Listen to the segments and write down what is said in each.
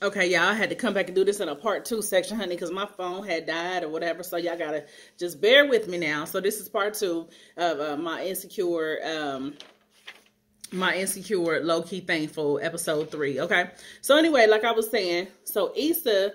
Okay, y'all, I had to come back and do this in a part 2 section, honey, because my phone had died or whatever. So y'all gotta just bear with me now. So this is part 2 of my insecure low-key thankful episode 3. Okay, so anyway, like I was saying, so Issa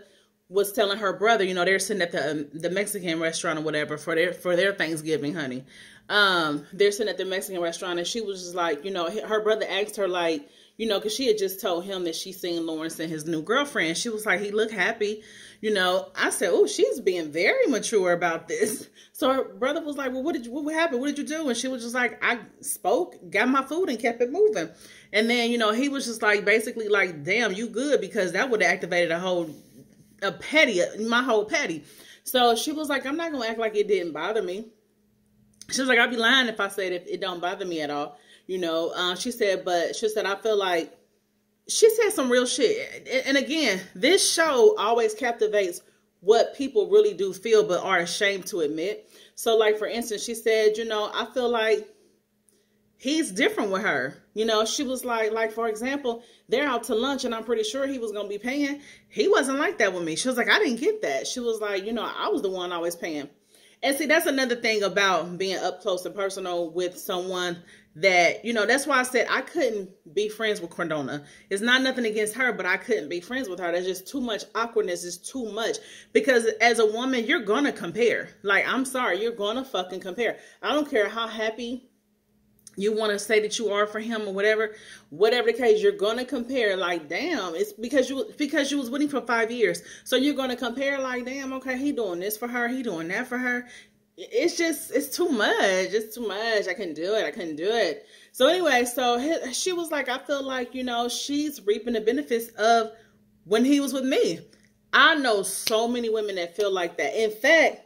was telling her brother, you know, they're sitting at the Mexican restaurant or whatever for their Thanksgiving, honey. They're sitting at the Mexican restaurant, and she was just like, you know, her brother asked her, like, you know, because she had just told him that she seen Lawrence and his new girlfriend. She was like, he looked happy. You know, I said, oh, she's being very mature about this. So her brother was like, well, what happened? What did you do? And she was just like, I spoke, got my food, and kept it moving. And then, you know, he was just like, basically like, damn, you good, because that would have activated my whole petty. So she was like, I'm not going to act like it didn't bother me. She was like, I'd be lying if I said it don't bother me at all. You know, she said, I feel like, she said some real shit. And again, this show always captivates what people really do feel, but are ashamed to admit. So like, for instance, she said, you know, I feel like he's different with her. You know, she was like, for example, they're out to lunch and I'm pretty sure he was going to be paying. He wasn't like that with me. She was like, I didn't get that. She was like, you know, I was the one always paying. And see, that's another thing about being up close and personal with someone that, you know, that's why I said I couldn't be friends with Cardona. It's not nothing against her, but I couldn't be friends with her. There's just too much awkwardness. It's too much. Because as a woman, you're going to compare. Like, I'm sorry, you're going to fucking compare. I don't care how happy you want to say that you are for him or whatever the case, you're going to compare. Like, damn, it's because you was with him for 5 years. So you're going to compare like, damn, okay, he doing this for her. He doing that for her. It's too much. It's too much. I couldn't do it. So anyway, she was like, I feel like, you know, she's reaping the benefits of when he was with me. I know so many women that feel like that. In fact,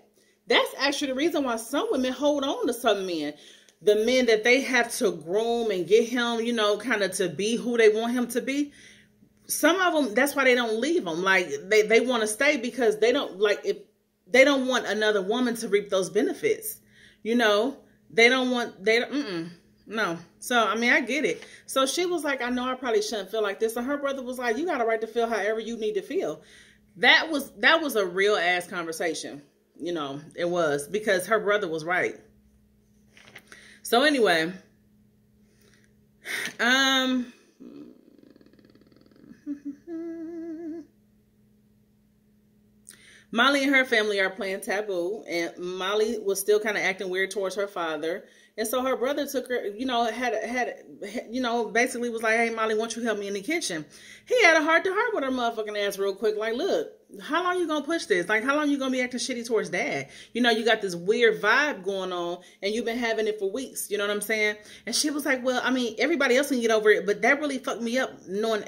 that's actually the reason why some women hold on to some men. The men that they have to groom and get him, you know, kind of to be who they want him to be. Some of them, that's why they don't leave them. Like, they want to stay because they don't, like, if they don't want another woman to reap those benefits. You know, no. So, I mean, I get it. So she was like, I know I probably shouldn't feel like this. And her brother was like, you got a right to feel however you need to feel. That was a real ass conversation. You know, it was, because her brother was right. So anyway, Molly and her family are playing Taboo, and Molly was still kind of acting weird towards her father. And so her brother took her, you know, basically was like, hey, Molly, won't you help me in the kitchen? He had a heart-to-heart with her motherfucking ass real quick. Like, look, how long you gonna push this? Like, how long you gonna be acting shitty towards dad? You know, you got this weird vibe going on, and you've been having it for weeks. You know what I'm saying? And she was like, well, I mean, everybody else can get over it, but that really fucked me up,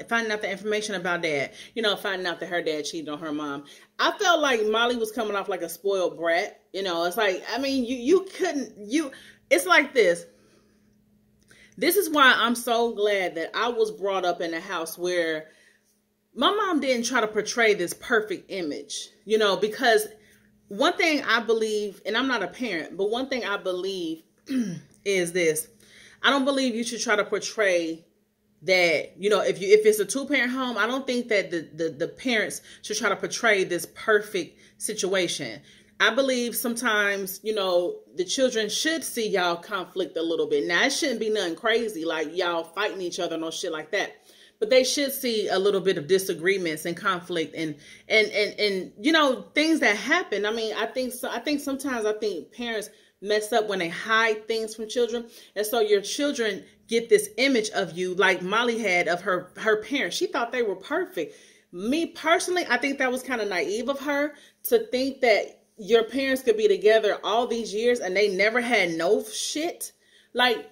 finding out the information about dad. You know, finding out that her dad cheated on her mom. I felt like Molly was coming off like a spoiled brat. You know, it's like, I mean, it's like this. This is why I'm so glad that I was brought up in a house where my mom didn't try to portray this perfect image, you know, because one thing I believe, and I'm not a parent, but one thing I believe is this. I don't believe you should try to portray that, you know, if it's a 2-parent home, I don't think that the parents should try to portray this perfect situation. I believe sometimes, you know, the children should see y'all conflict a little bit. Now, it shouldn't be nothing crazy like y'all fighting each other, no shit like that. But they should see a little bit of disagreements and conflict and you know, things that happen. I mean, I think sometimes parents mess up when they hide things from children. And so your children get this image of you like Molly had of her parents. She thought they were perfect. Me personally, I think that was kind of naive of her to think that your parents could be together all these years and they never had no shit. Like,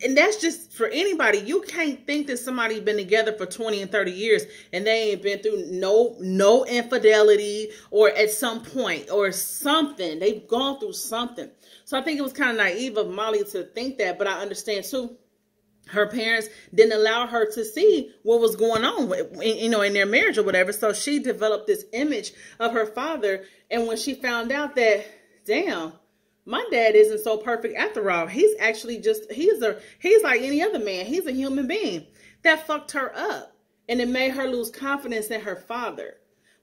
and that's just for anybody. You can't think that somebody been together for 20 and 30 years and they ain't been through no infidelity or at some point or something. They've gone through something. So I think it was kind of naive of Molly to think that, but I understand too. Her parents didn't allow her to see what was going on, you know, in their marriage or whatever. So she developed this image of her father. And when she found out that, damn, my dad isn't so perfect after all. He's actually just, he's like any other man. He's a human being. That fucked her up. And it made her lose confidence in her father.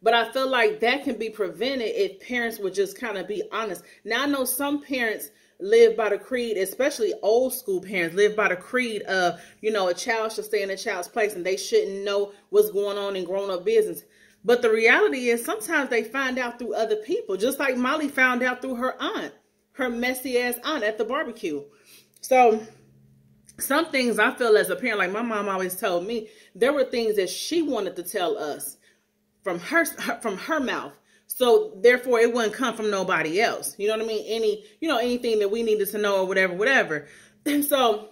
But I feel like that can be prevented if parents would just kind of be honest. Now, I know some parents live by the creed, especially old school parents, live by the creed of, a child should stay in a child's place and they shouldn't know what's going on in grown-up business. But the reality is sometimes they find out through other people, just like Molly found out through her aunt, her messy-ass aunt at the barbecue. So some things I feel as a parent, like my mom always told me, there were things that she wanted to tell us from her mouth. So therefore it wouldn't come from nobody else. You know what I mean? Anything that we needed to know or whatever. And so,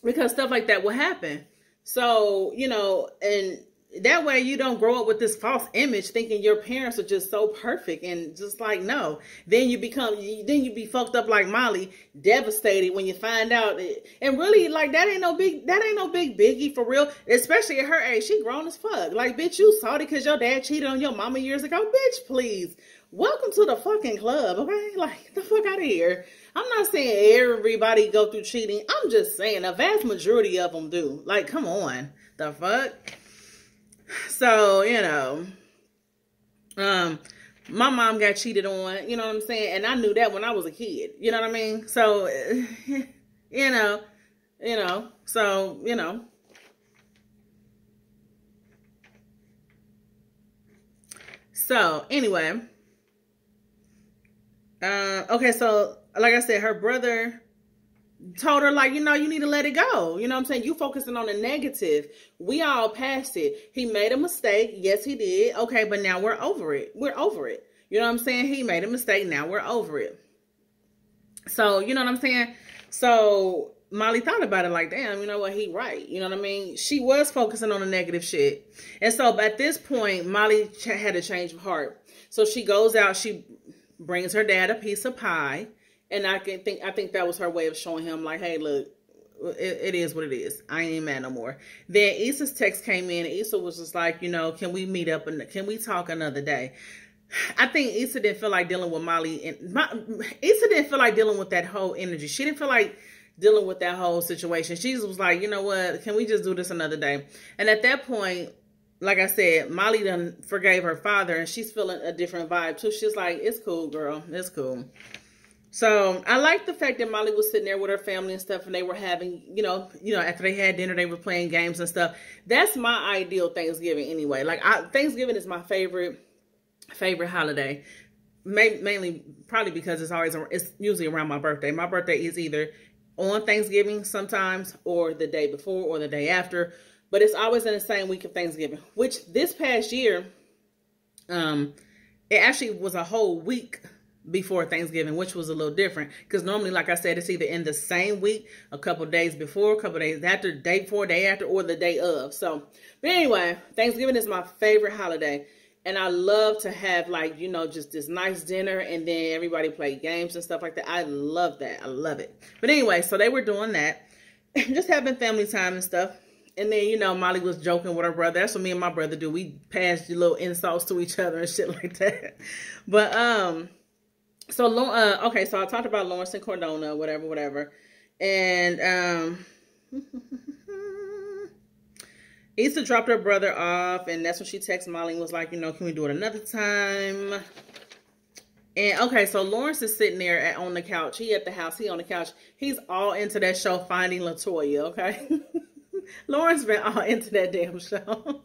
because stuff like that will happen. So, and that way you don't grow up with this false image thinking your parents are just so perfect and just like, no. Then you be fucked up like Molly, devastated when you find out. And really, like, that ain't no big biggie for real. Especially at her age, she grown as fuck. Like, bitch, you salty because your dad cheated on your mama years ago. Bitch, please. Welcome to the fucking club, okay? Like, the fuck out of here. I'm not saying everybody go through cheating. I'm just saying a vast majority of them do. Like, come on. The fuck? So, my mom got cheated on, you know what I'm saying? And I knew that when I was a kid, you know what I mean? So, So, anyway. Okay, so, like I said, her brother told her, like, you need to let it go. You know what I'm saying? You focusing on the negative. We all passed it. He made a mistake. Yes, he did. Okay, but now we're over it. We're over it. You know what I'm saying? He made a mistake. Now we're over it. So, you know what I'm saying? So, Molly thought about it like, damn, you know what? He right. You know what I mean? She was focusing on the negative shit. And so, at this point, Molly had a change of heart. So, she goes out. She brings her dad a piece of pie. And I think that was her way of showing him, like, hey, look, it is what it is. I ain't mad no more. Then Issa's text came in. And Issa was just like, can we meet up and can we talk another day? I think Issa didn't feel like dealing with Molly. Issa didn't feel like dealing with that whole energy. She didn't feel like dealing with that whole situation. She just was like, you know what? Can we just do this another day? And at that point, like I said, Molly done forgave her father. And she's feeling a different vibe, too. She's like, it's cool, girl. It's cool. So I like the fact that Molly was sitting there with her family and stuff, and they were having, after they had dinner, they were playing games and stuff. That's my ideal Thanksgiving anyway. Like, Thanksgiving is my favorite holiday, mainly probably because it's usually around my birthday. My birthday is either on Thanksgiving sometimes, or the day before, or the day after, but it's always in the same week of Thanksgiving. Which this past year, it actually was a whole week before Thanksgiving, which was a little different because normally, like I said, it's either in the same week, a couple days before, a couple days after, day before, day after, or the day of. So, but anyway, Thanksgiving is my favorite holiday, and I love to have, like, just this nice dinner, and then everybody play games and stuff like that. I love that. I love it. But anyway, so they were doing that, just having family time and stuff. And then, Molly was joking with her brother. That's what me and my brother do. We pass little insults to each other and shit like that. But so I talked about Lawrence and Cordona, whatever. And Issa dropped her brother off, and that's when she texted Molly and was like, can we do it another time? And okay, so Lawrence is sitting there on the couch. He at the house, he on the couch. He's all into that show, Finding LaToya, okay? Lawrence been all into that damn show.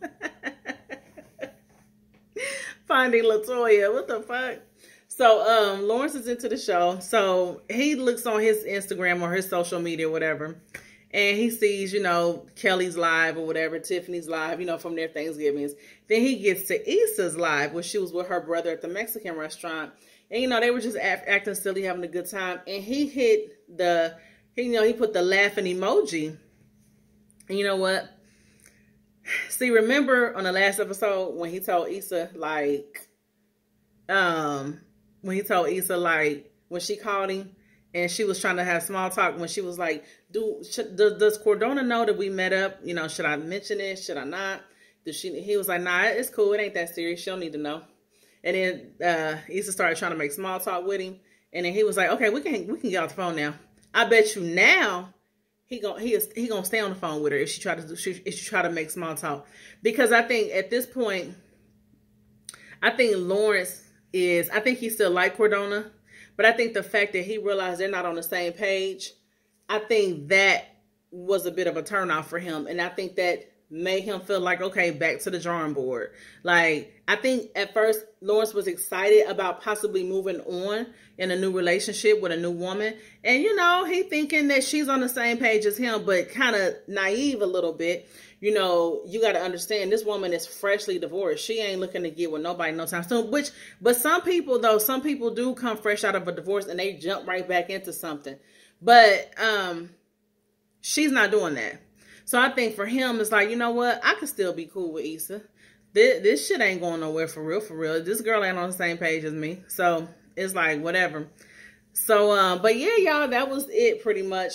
Finding LaToya, what the fuck? So, Lawrence is into the show. So, he looks on his Instagram or his social media or whatever. And he sees, Kelly's live or whatever, Tiffany's live, from their Thanksgivings. Then he gets to Issa's live where she was with her brother at the Mexican restaurant. And, they were just acting silly, having a good time. And he hit he put the laughing emoji. And you know what? See, remember on the last episode when he told Issa, like, when she called him and she was trying to have small talk, when she was like, does Cordona know that we met up? Should I mention it? Should I not? He was like, nah, it's cool. It ain't that serious. She don't need to know. And then Issa started trying to make small talk with him. And then he was like, okay, we can get off the phone now. I bet you now he gonna stay on the phone with her if she try to make small talk. Because I think at this point, I think I think he still like Cordona, but I think the fact that he realized they're not on the same page, I think that was a bit of a turnoff for him. And I think that made him feel like, okay, back to the drawing board. Like, I think at first Lawrence was excited about possibly moving on in a new relationship with a new woman. And, you know, he thinking that she's on the same page as him, but kind of naive a little bit. You know, you got to understand this woman is freshly divorced. She ain't looking to get with nobody no time soon. But some people do come fresh out of a divorce and they jump right back into something. But she's not doing that. So I think for him, it's like, you know what? I could still be cool with Issa. This shit ain't going nowhere for real, for real. This girl ain't on the same page as me. So it's like, whatever. So, but yeah, y'all, that was it pretty much.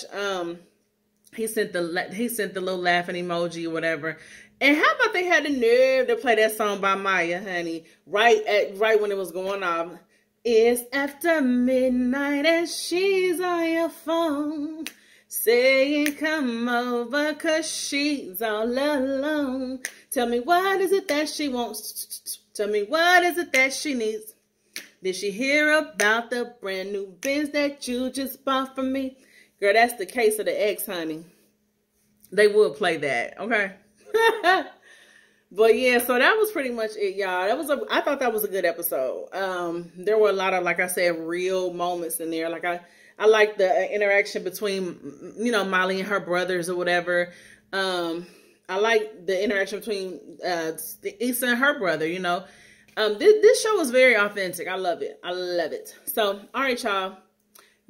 He sent the little laughing emoji or whatever. And how about they had the nerve to play that song by Maya, honey, right when it was going off. It's after midnight and she's on your phone, saying come over 'cause she's all alone. Tell me what is it that she wants? Tell me what is it that she needs? Did she hear about the brand new Benz that you just bought for me? Girl, that's the case of the ex, honey. They will play that, okay? But yeah, so that was pretty much it, y'all. I thought that was a good episode. There were a lot of, like I said, real moments in there. Like I like the interaction between, you know, Molly and her brothers or whatever. I like the interaction between Issa and her brother, you know. This show is very authentic. I love it. I love it. So, all right, y'all.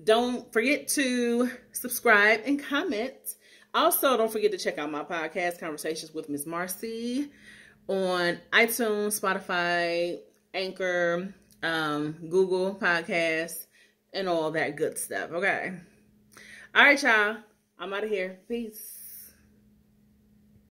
Don't forget to subscribe and comment. Also, don't forget to check out my podcast, Conversations with Miss Marcy, on iTunes, Spotify, Anchor, Google Podcasts, and all that good stuff. Okay. All right, y'all. I'm out of here. Peace.